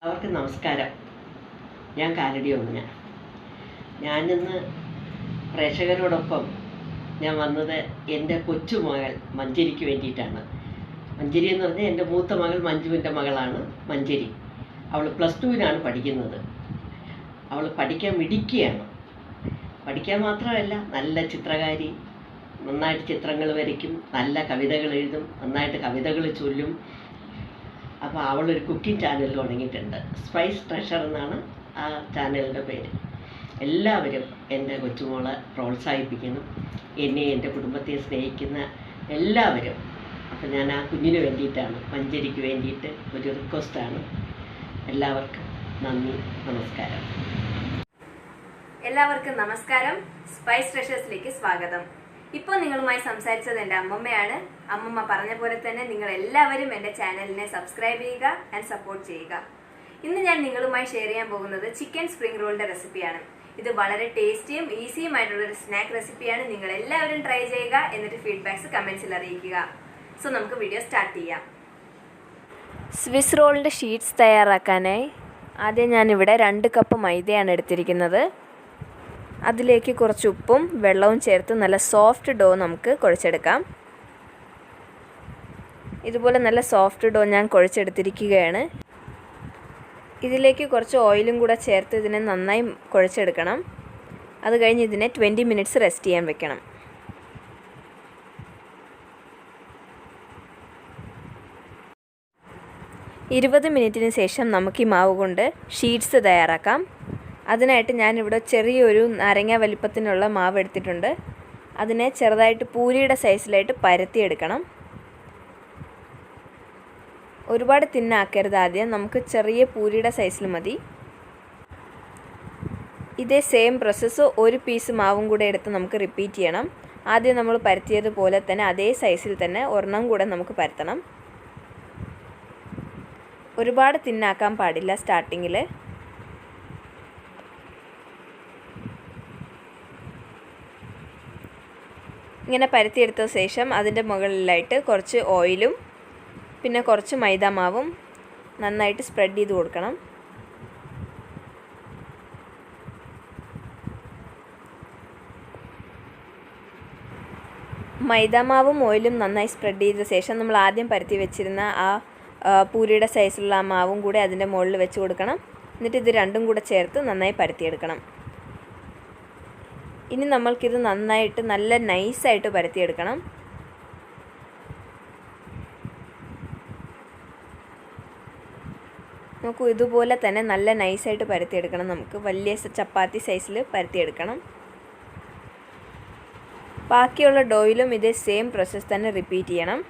അവർക്ക് നമസ്കാരം. ഞാൻ കാലടി ഒന്നിന്. ഞാനിന്ന് പ്രേക്ഷകരോടൊപ്പം ഞാൻ വന്നത് എൻ്റെ കൊച്ചുമകൾ മഞ്ജരിക്ക് വേണ്ടിയിട്ടാണ്. മഞ്ജരി എന്ന് പറഞ്ഞാൽ എൻ്റെ മൂത്ത മകൾ മഞ്ജുവിൻ്റെ മകളാണ് മഞ്ജരി. അവൾ +2-നാണ് പഠിക്കുന്നത്. അവൾ പഠിക്കാൻ മിടുക്കിയാണ്. പഠിക്കാൻ മാത്രമല്ല, നല്ല ചിത്രകാരി, നന്നായിട്ട് ചിത്രങ്ങൾ വരയ്ക്കും, നല്ല കവിതകൾ എഴുതും, നന്നായിട്ട് കവിതകൾ ചൊല്ലും. അപ്പോൾ അവളൊരു കുക്കിംഗ് ചാനൽ തുടങ്ങിയിട്ടുണ്ട്. സ്പൈസ് ട്രഷർ എന്നാണ് ആ ചാനലിൻ്റെ പേര്. എല്ലാവരും എൻ്റെ കൊച്ചുമോളെ പ്രോത്സാഹിപ്പിക്കണം, എന്നെ എൻ്റെ കുടുംബത്തെ സ്നേഹിക്കുന്ന എല്ലാവരും. അപ്പോൾ ഞാൻ ആ കുഞ്ഞിന് വേണ്ടിയിട്ടാണ്, മഞ്ജരിക്ക് വേണ്ടിയിട്ട് ഒരു റിക്വസ്റ്റാണ്. എല്ലാവർക്കും നന്ദി, നമസ്കാരം. എല്ലാവർക്കും നമസ്കാരം. സ്പൈസ് ട്രഷേഴ്സിലേക്ക് സ്വാഗതം. ഇപ്പോൾ നിങ്ങളുമായി സംസാരിച്ചത് എൻ്റെ അമ്മമ്മയാണ്. അമ്മമ്മ പറഞ്ഞ പോലെ തന്നെ നിങ്ങൾ എല്ലാവരും എൻ്റെ ചാനലിനെ സബ്സ്ക്രൈബ് ചെയ്യുക ആൻഡ് സപ്പോർട്ട് ചെയ്യുക. ഇന്ന് ഞാൻ നിങ്ങളുമായി ഷെയർ ചെയ്യാൻ പോകുന്നത് ചിക്കൻ സ്പ്രിംഗ് റോളിന്റെ റെസിപ്പിയാണ്. ഇത് വളരെ ടേസ്റ്റിയും ഈസിയും ആയിട്ടുള്ള ഒരു സ്നാക്ക് റെസിപ്പിയാണ്. നിങ്ങൾ എല്ലാവരും ട്രൈ ചെയ്യുക, എന്നിട്ട് ഫീഡ്ബാക്സ് കമന്റ്സിൽ അറിയിക്കുക. സോ നമുക്ക് വീഡിയോ സ്റ്റാർട്ട് ചെയ്യാം. സ്വിസ് റോളിന്റെ ഷീറ്റ്സ് തയ്യാറാക്കാനായി ആദ്യം ഞാനിവിടെ 2 കപ്പ് മൈദയാണ് എടുത്തിരിക്കുന്നത്. അതിലേക്ക് കുറച്ച് ഉപ്പും വെള്ളവും ചേർത്ത് നല്ല സോഫ്റ്റ് ഡോ നമുക്ക് കുഴച്ചെടുക്കാം. ഇതുപോലെ നല്ല സോഫ്റ്റ് ഡോ ഞാൻ കുഴച്ചെടുത്തിരിക്കുകയാണ്. ഇതിലേക്ക് കുറച്ച് ഓയിലും കൂടെ ചേർത്ത് ഇതിനെ നന്നായി കുഴച്ചെടുക്കണം. അത് കഴിഞ്ഞ് ഇതിനെ 20 മിനിറ്റ്സ് റെസ്റ്റ് ചെയ്യാൻ വെക്കണം. ഇരുപത് മിനിറ്റിന് ശേഷം നമുക്ക് ഈ മാവ് കൊണ്ട് ഷീറ്റ്സ് തയ്യാറാക്കാം. അതിനായിട്ട് ഞാനിവിടെ ചെറിയൊരു നാരങ്ങ വലിപ്പത്തിനുള്ള മാവ് എടുത്തിട്ടുണ്ട്. അതിനെ ചെറുതായിട്ട് പൂരിയുടെ സൈസിലായിട്ട് പരത്തിയെടുക്കണം. ഒരുപാട് തിന്നാക്കരുത്. ആദ്യം നമുക്ക് ചെറിയ പൂരിയുടെ സൈസിൽ മതി. ഇതേ സെയിം പ്രോസസ്സ് ഒരു പീസ് മാവും കൂടെ എടുത്ത് നമുക്ക് റിപ്പീറ്റ് ചെയ്യണം. ആദ്യം നമ്മൾ പരത്തിയതുപോലെ തന്നെ അതേ സൈസിൽ തന്നെ ഒരെണ്ണം കൂടെ നമുക്ക് പരത്തണം. ഒരുപാട് തിന്നാക്കാൻ പാടില്ല സ്റ്റാർട്ടിങ്ങിൽ. ഇങ്ങനെ പരത്തിയെടുത്ത ശേഷം അതിൻ്റെ മുകളിലായിട്ട് കുറച്ച് ഓയിലും പിന്നെ കുറച്ച് മൈദാമാവും നന്നായിട്ട് സ്പ്രെഡ് ചെയ്ത് കൊടുക്കണം. മൈദാമാവും ഓയിലും നന്നായി സ്പ്രെഡ് ചെയ്ത ശേഷം നമ്മൾ ആദ്യം പരത്തി വെച്ചിരുന്ന ആ പൂരിയുടെ സൈസിലുള്ള ആ മാവും കൂടെ അതിൻ്റെ മുകളിൽ വെച്ച് കൊടുക്കണം. എന്നിട്ട് ഇത് രണ്ടും കൂടെ ചേർത്ത് നന്നായി പരത്തിയെടുക്കണം. ഇനി നമ്മൾക്കിത് നന്നായിട്ട് നല്ല നൈസായിട്ട് പരത്തിയെടുക്കണം. നമുക്ക് ഇതുപോലെ തന്നെ നല്ല നൈസായിട്ട് പരത്തിയെടുക്കണം. നമുക്ക് വലിയ ചപ്പാത്തി സൈസിൽ പരത്തിയെടുക്കണം. ബാക്കിയുള്ള ഡോയിലും ഇതേ സെയിം പ്രോസസ്സ് തന്നെ റിപ്പീറ്റ് ചെയ്യണം.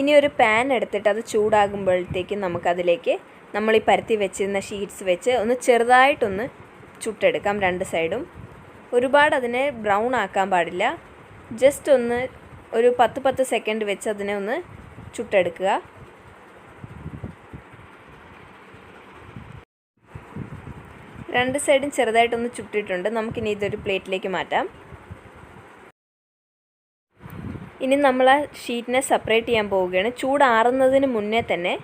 ഇനി ഒരു പാൻ എടുത്തിട്ട് അത് ചൂടാകുമ്പോഴത്തേക്കും നമുക്കതിലേക്ക് നമ്മൾ ഈ പരത്തി വെച്ചിരുന്ന ഷീറ്റ്സ് വെച്ച് ഒന്ന് ചെറുതായിട്ടൊന്ന് ചുട്ടെടുക്കാം 2 സൈഡും. ഒരുപാട് അതിനെ ബ്രൗൺ ആക്കാൻ പാടില്ല. ജസ്റ്റ് ഒന്ന് ഒരു 10 സെക്കൻഡ് വെച്ച് അതിനെ ഒന്ന് ചുട്ടെടുക്കുക. രണ്ട് സൈഡും ചെറുതായിട്ടൊന്ന് ചുട്ടിട്ടുണ്ട്. നമുക്കിനി ഇതൊരു പ്ലേറ്റിലേക്ക് മാറ്റാം. ഇനി നമ്മൾ ആ ഷീറ്റിനെ സെപ്പറേറ്റ് ചെയ്യാൻ പോവുകയാണ്. ചൂടാറുന്നതിന് മുന്നേ തന്നെ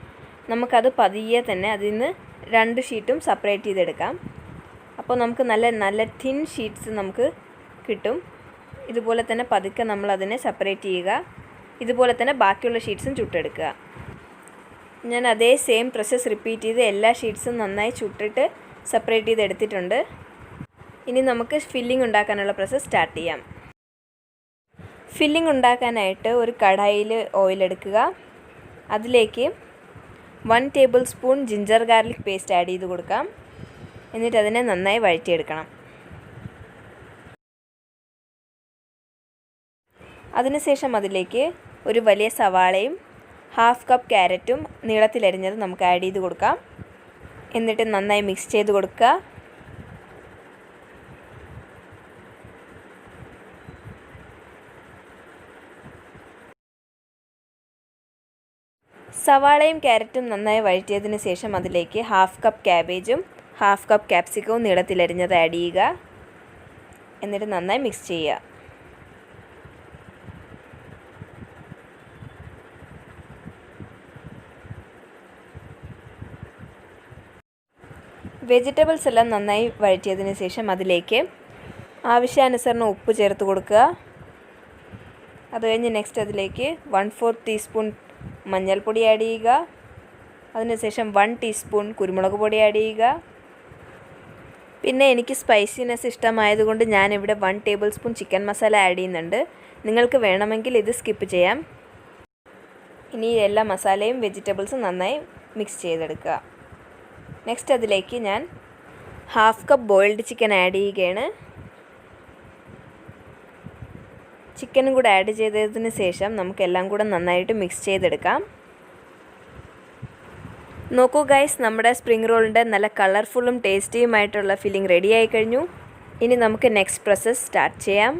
നമുക്കത് പതിയെ തന്നെ അതിൽ നിന്ന് 2 ഷീറ്റും സെപ്പറേറ്റ് ചെയ്തെടുക്കാം. അപ്പോൾ നമുക്ക് നല്ല തിൻ ഷീറ്റ്സ് നമുക്ക് കിട്ടും. ഇതുപോലെ തന്നെ പതുക്കെ നമ്മൾ അതിനെ സെപ്പറേറ്റ് ചെയ്യുക. ഇതുപോലെ തന്നെ ബാക്കിയുള്ള ഷീറ്റ്സും ചുട്ടെടുക്കുക. ഞാൻ അതേ സെയിം പ്രോസസ്സ് റിപ്പീറ്റ് ചെയ്ത് എല്ലാ ഷീറ്റ്സും നന്നായി ചുട്ടിട്ട് സെപ്പറേറ്റ് ചെയ്ത് എടുത്തിട്ടുണ്ട്. ഇനി നമുക്ക് ഫില്ലിംഗ് ഉണ്ടാക്കാനുള്ള പ്രോസസ്സ് സ്റ്റാർട്ട് ചെയ്യാം. ഫില്ലിംഗ് ഉണ്ടാക്കാനായിട്ട് ഒരു കടായിൽ ഓയിൽ എടുക്കുക. അതിലേക്ക് 1 table spoon ginger garlic paste add ചെയ്ത് കൊടുക്കാം. എന്നിട്ട് അതിനെ നന്നായി വഴറ്റിയെടുക്കണം. അതിനുശേഷം അതിലേക്ക് ഒരു വലിയ സവാളയും 1/2 കപ്പ് ക്യാരറ്റും നീളത്തിലരിഞ്ഞത് നമുക്ക് ആഡ് ചെയ്ത് കൊടുക്കാം. എന്നിട്ട് നന്നായി മിക്സ് ചെയ്ത് കൊടുക്കുക. സവാളയും ക്യാരറ്റും നന്നായി വഴറ്റിയതിന് ശേഷം അതിലേക്ക് 1/2 കപ്പ് ക്യാബേജും 1/2 കപ്പ് ക്യാപ്സിക്കവും നീളത്തിലരിഞ്ഞത് ആഡ് ചെയ്യുക. എന്നിട്ട് നന്നായി മിക്സ് ചെയ്യുക. വെജിറ്റബിൾസ് എല്ലാം നന്നായി വഴറ്റിയതിന് ശേഷം അതിലേക്ക് ആവശ്യാനുസരണം ഉപ്പ് ചേർത്ത് കൊടുക്കുക. അത് കഴിഞ്ഞ് നെക്സ്റ്റ് അതിലേക്ക് 1/4 ടീസ്പൂൺ മഞ്ഞൾപ്പൊടി ആഡ് ചെയ്യുക. അതിനുശേഷം 1 ടീസ്പൂൺ കുരുമുളക് പൊടി ആഡ് ചെയ്യുക. പിന്നെ എനിക്ക് സ്പൈസിനെസ് ഇഷ്ടമായതുകൊണ്ട് ഞാനിവിടെ 1 table spoon chicken masala add ചെയ്യുന്നുണ്ട്. നിങ്ങൾക്ക് വേണമെങ്കിൽ ഇത് സ്കിപ്പ് ചെയ്യാം. ഇനി എല്ലാ മസാലയും വെജിറ്റബിൾസും നന്നായി മിക്സ് ചെയ്തെടുക്കുക. നെക്സ്റ്റ് അതിലേക്ക് ഞാൻ 1/2 കപ്പ് ബോയിൽഡ് ചിക്കൻ ആഡ് ചെയ്യുകയാണ്. ചിക്കനും കൂടെ ആഡ് ചെയ്തതിന് ശേഷം നമുക്കെല്ലാം കൂടെ നന്നായിട്ട് മിക്സ് ചെയ്തെടുക്കാം. നോക്കൂ ഗൈസ്, നമ്മുടെ സ്പ്രിംഗ് റോളിൻ്റെ നല്ല കളർഫുള്ളും ടേസ്റ്റിയുമായിട്ടുള്ള ഫില്ലിംഗ് റെഡി ആയി കഴിഞ്ഞു. ഇനി നമുക്ക് നെക്സ്റ്റ് പ്രോസസ്സ് സ്റ്റാർട്ട് ചെയ്യാം.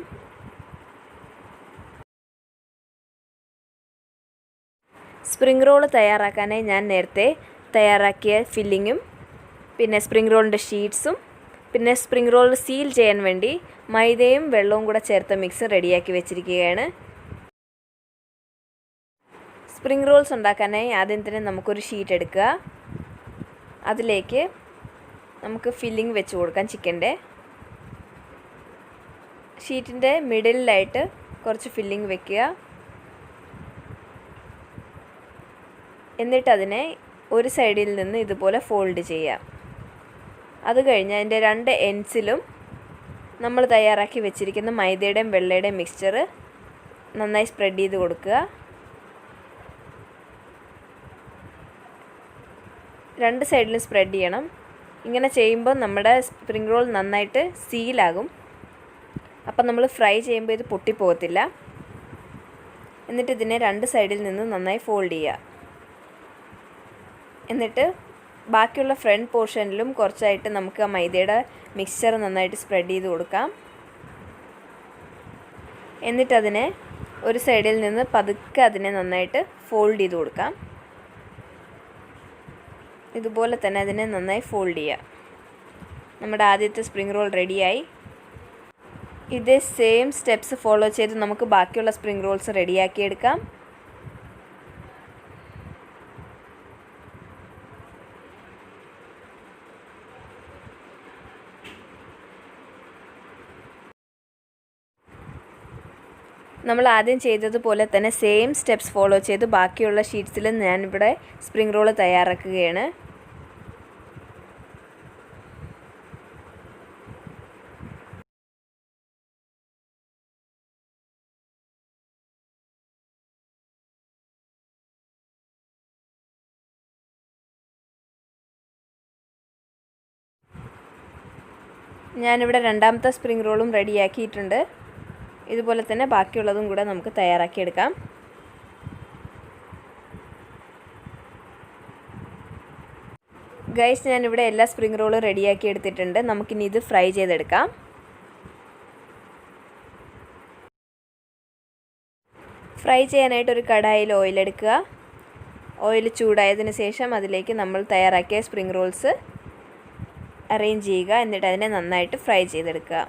സ്പ്രിംഗ് റോൾ തയ്യാറാക്കാനായി ഞാൻ നേരത്തെ തയ്യാറാക്കിയ ഫില്ലിങ്ങും പിന്നെ സ്പ്രിംഗ് റോളിൻ്റെ ഷീറ്റ്സും പിന്നെ സ്പ്രിംഗ് റോൾ സീൽ ചെയ്യാൻ വേണ്ടി മൈദയും വെള്ളവും കൂടെ ചേർത്ത മിക്സ് റെഡിയാക്കി വെച്ചിരിക്കുകയാണ്. സ്പ്രിംഗ് റോൾസ് ഉണ്ടാക്കാനായി ആദ്യം തന്നെ നമുക്കൊരു ഷീറ്റ് എടുക്കുക. അതിലേക്ക് നമുക്ക് ഫില്ലിംഗ് വെച്ച് കൊടുക്കാം. ചിക്കൻ്റെ ഷീറ്റിൻ്റെ മിഡിലായിട്ട് കുറച്ച് ഫില്ലിംഗ് വെക്കുക. എന്നിട്ട് അതിനെ ഒരു സൈഡിൽ നിന്ന് ഇതുപോലെ ഫോൾഡ് ചെയ്യുക. അത് കഴിഞ്ഞ് അതിൻ്റെ 2 എൻഡ്സിലും നമ്മൾ തയ്യാറാക്കി വെച്ചിരിക്കുന്ന മൈദയുടെയും വെള്ളയുടെയും മിക്സ്ചർ നന്നായി സ്പ്രെഡ് ചെയ്ത് കൊടുക്കുക. 2 സൈഡിലും സ്പ്രെഡ് ചെയ്യണം. ഇങ്ങനെ ചെയ്യുമ്പോൾ നമ്മുടെ സ്പ്രിംഗ് റോൾ നന്നായിട്ട് സീലാകും. അപ്പം നമ്മൾ ഫ്രൈ ചെയ്യുമ്പോൾ ഇത് പൊട്ടിപ്പോകത്തില്ല. എന്നിട്ട് ഇതിനെ 2 സൈഡിൽ നിന്ന് നന്നായി ഫോൾഡ് ചെയ്യുക. എന്നിട്ട് ബാക്കിയുള്ള ഫ്രണ്ട് പോർഷനിലും കുറച്ചായിട്ട് നമുക്ക് ആ മൈദയുടെ മിക്സ്ചർ നന്നായിട്ട് സ്പ്രെഡ് ചെയ്ത് കൊടുക്കാം. എന്നിട്ടതിനെ ഒരു സൈഡിൽ നിന്ന് പതുക്കെ അതിനെ നന്നായിട്ട് ഫോൾഡ് ചെയ്ത് കൊടുക്കാം. ഇതുപോലെ തന്നെ അതിനെ നന്നായി ഫോൾഡ് ചെയ്യുക. നമ്മുടെ ആദ്യത്തെ സ്പ്രിംഗ് റോൾ റെഡിയായി. ഇതേ സെയിം സ്റ്റെപ്സ് ഫോളോ ചെയ്ത് നമുക്ക് ബാക്കിയുള്ള സ്പ്രിംഗ് റോൾസ് റെഡിയാക്കിയെടുക്കാം. നമ്മൾ ആദ്യം ചെയ്തതുപോലെ തന്നെ സെയിം സ്റ്റെപ്സ് ഫോളോ ചെയ്ത് ബാക്കിയുള്ള ഷീറ്റ്സിൽ ഞാനിവിടെ സ്പ്രിംഗ് റോൾ തയ്യാറാക്കുകയാണ്. ഞാനിവിടെ രണ്ടാമത്തെ സ്പ്രിംഗ് റോളും റെഡിയാക്കിയിട്ടുണ്ട്. ഇതുപോലെ തന്നെ ബാക്കിയുള്ളതും കൂടെ നമുക്ക് തയ്യാറാക്കിയെടുക്കാം. ഗൈസ്, ഞാനിവിടെ എല്ലാ സ്പ്രിംഗ് റോളും റെഡിയാക്കി എടുത്തിട്ടുണ്ട്. നമുക്കിനി ഇത് ഫ്രൈ ചെയ്തെടുക്കാം. ഫ്രൈ ചെയ്യാനായിട്ട് ഒരു കടായിൽ ഓയിൽ എടുക്കുക. ഓയിൽ ചൂടായതിന് ശേഷം അതിലേക്ക് നമ്മൾ തയ്യാറാക്കിയ സ്പ്രിംഗ് റോൾസ് അറേഞ്ച് ചെയ്യുക. എന്നിട്ട് അതിനെ നന്നായിട്ട് ഫ്രൈ ചെയ്തെടുക്കുക.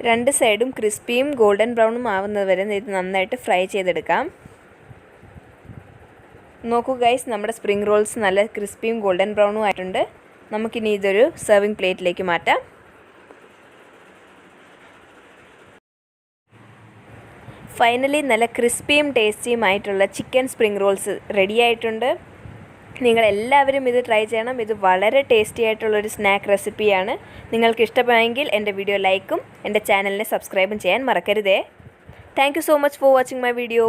രണ്ട് സൈഡും ക്രിസ്പിയും ഗോൾഡൻ ബ്രൗണും ആവുന്നത് വരെ ഇത് നന്നായിട്ട് ഫ്രൈ ചെയ്തെടുക്കാം. നോക്കൂ ഗൈസ്, നമ്മുടെ സ്പ്രിംഗ് റോൾസ് നല്ല ക്രിസ്പിയും ഗോൾഡൻ ബ്രൗണും ആയിട്ടുണ്ട്. നമുക്കിനി ഇതൊരു സെർവിങ് പ്ലേറ്റിലേക്ക് മാറ്റാം. ഫൈനലി നല്ല ക്രിസ്പിയും ടേസ്റ്റിയുമായിട്ടുള്ള ചിക്കൻ സ്പ്രിംഗ് റോൾസ് റെഡി ആയിട്ടുണ്ട്. നിങ്ങളെല്ലാവരും ഇത് ട്രൈ ചെയ്യണം. ഇത് വളരെ ടേസ്റ്റി ആയിട്ടുള്ളൊരു സ്നാക്ക് റെസിപ്പിയാണ്. നിങ്ങൾക്ക് ഇഷ്ടമായെങ്കിൽ എൻ്റെ വീഡിയോ ലൈക്കും എൻ്റെ ചാനലിനെ സബ്സ്ക്രൈബും ചെയ്യാൻ മറക്കരുതേ. Thank you so much for watching my video.